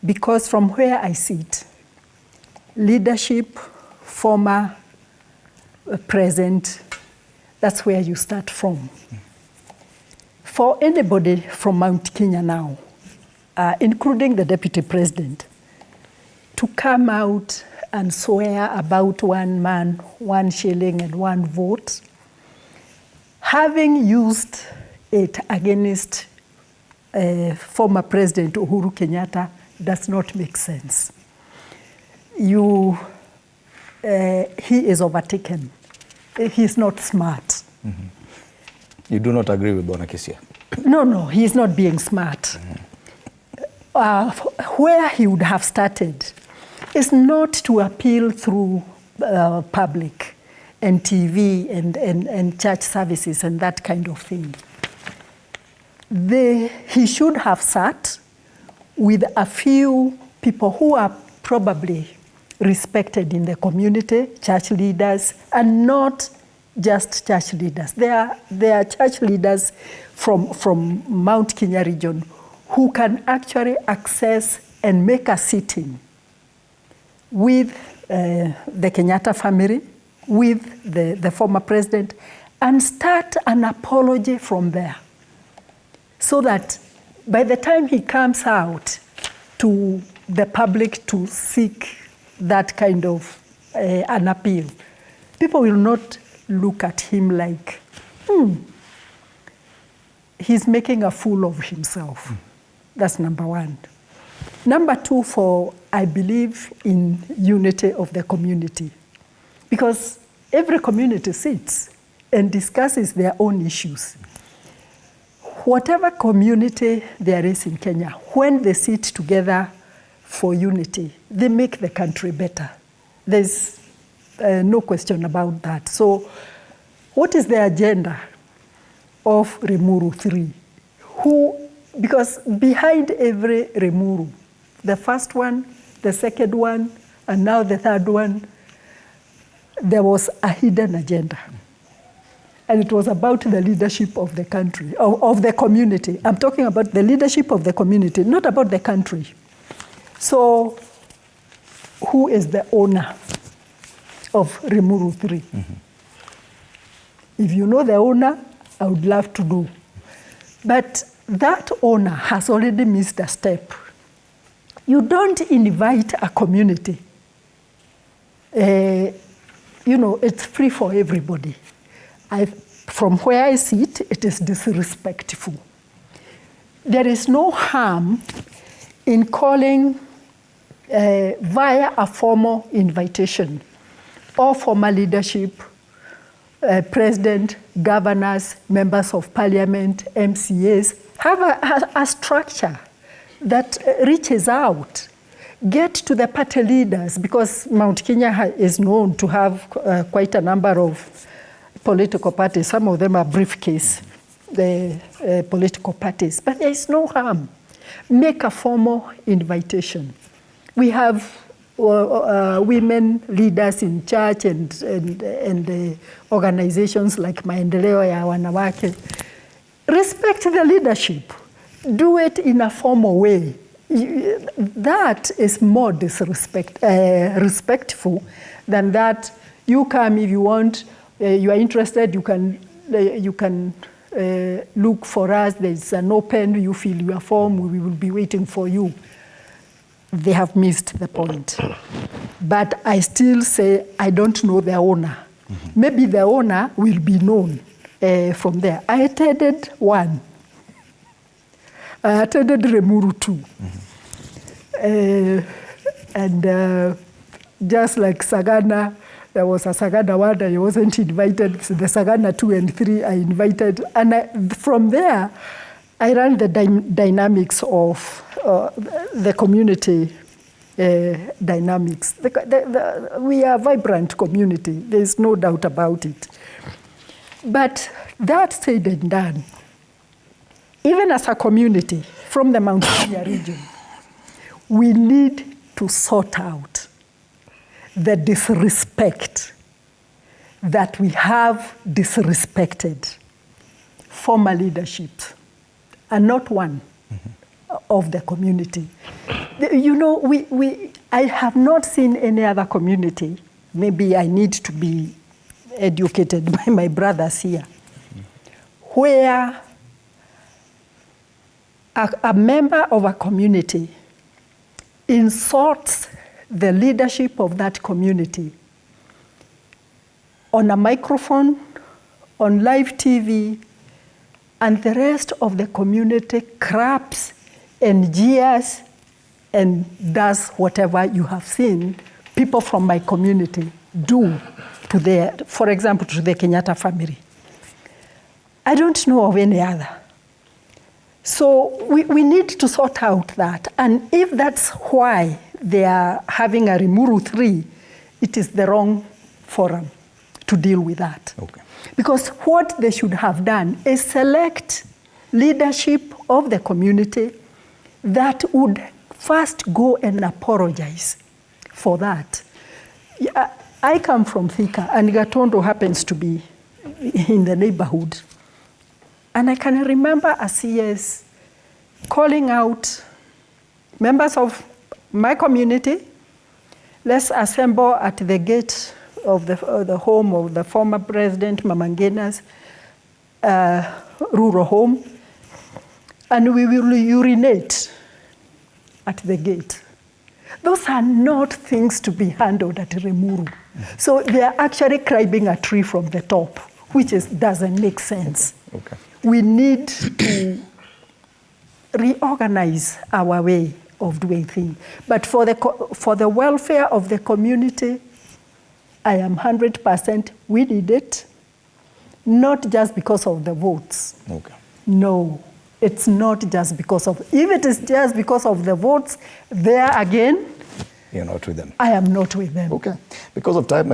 because from where I sit, leadership, former, present, that's where you start from. For anybody from Mount Kenya now, including the Deputy President, to come out and swear about one man, 1 shilling and 1 vote, having used it against former President Uhuru Kenyatta does not make sense. He is overtaken. He's not smart. Mm-hmm. You do not agree with Bwana Kisia? No, he's not being smart. Where he would have started is not to appeal through public and TV and church services and that kind of thing. He should have sat with a few people who are probably respected in the community, church leaders, and not just church leaders. There are church leaders from Mount Kenya region who can actually access and make a sitting with the Kenyatta family, with the former president, and start an apology from there. So that by the time he comes out to the public to seek that kind of an appeal, people will not look at him like, he's making a fool of himself. That's number one. Number two, I believe in unity of the community, because every community sits and discusses their own issues. Whatever community there is in Kenya, when they sit together for unity, they make the country better. There's no question about that. So what is the agenda of Rimuru 3? Because behind every Rimuru, the first one, the second one, and now the third one, there was a hidden agenda. And it was about the leadership of the country, of the community. I'm talking about the leadership of the community, not about the country. So who is the owner of Rimuru 3? Mm-hmm. If you know the owner, I would love to know. But that owner has already missed a step. You don't invite a community. It's free for everybody. From where I sit, it is disrespectful. There is no harm in calling via a formal invitation or formal leadership, president, governors, members of parliament, MCAs, have a structure that reaches out. Get to the party leaders, because Mount Kenya is known to have quite a number of political parties. Some of them are briefcase, the political parties, but there is no harm. Make a formal invitation. We have women leaders in church and organizations like Maendeleo ya Wanawake. Respect the leadership. Do it in a formal way. That is more respectful than that. You come if you want. You are interested, you can look for us. There's an open, you fill your form, we will be waiting for you. They have missed the point. But I still say, I don't know the owner. Mm-hmm. Maybe the owner will be known from there. I attended one. I attended Rimuru 2. Mm-hmm. And just like Sagana, there was a Sagana 1, I wasn't invited. So the Sagana 2 and 3, I invited. And from there, I ran the dynamics of the community dynamics. We are a vibrant community. There's no doubt about it. But that said and done, even as a community from the Mount Kenya region, we need to sort out the disrespect that we have disrespected former leadership, and not one of the community. You know, I have not seen any other community. Maybe I need to be educated by my brothers here, where a member of a community insults the leadership of that community on a microphone, on live TV, and the rest of the community claps and jeers and does whatever you have seen people from my community do to for example, to the Kenyatta family. I don't know of any other. So we need to sort out that. And if that's why they are having a Rimuru 3, it is the wrong forum to deal with that. Okay. Because what they should have done is select leadership of the community that would first go and apologize for that. I come from Thika, and Gatondo happens to be in the neighborhood. And I can remember a CS calling out members of my community, let's assemble at the gate of the home of the former president, Mama Ngena's rural home, and we will urinate at the gate. Those are not things to be handled at Rimuru. So they are actually climbing a tree from the top, which doesn't make sense. Okay. We need to reorganize our way of doing things. But for the welfare of the community, I am 100%, we need it, not just because of the votes. Okay. No, it's not just because of, if it is just because of the votes, there again, you're not with them. I am not with them. Okay. Because of time,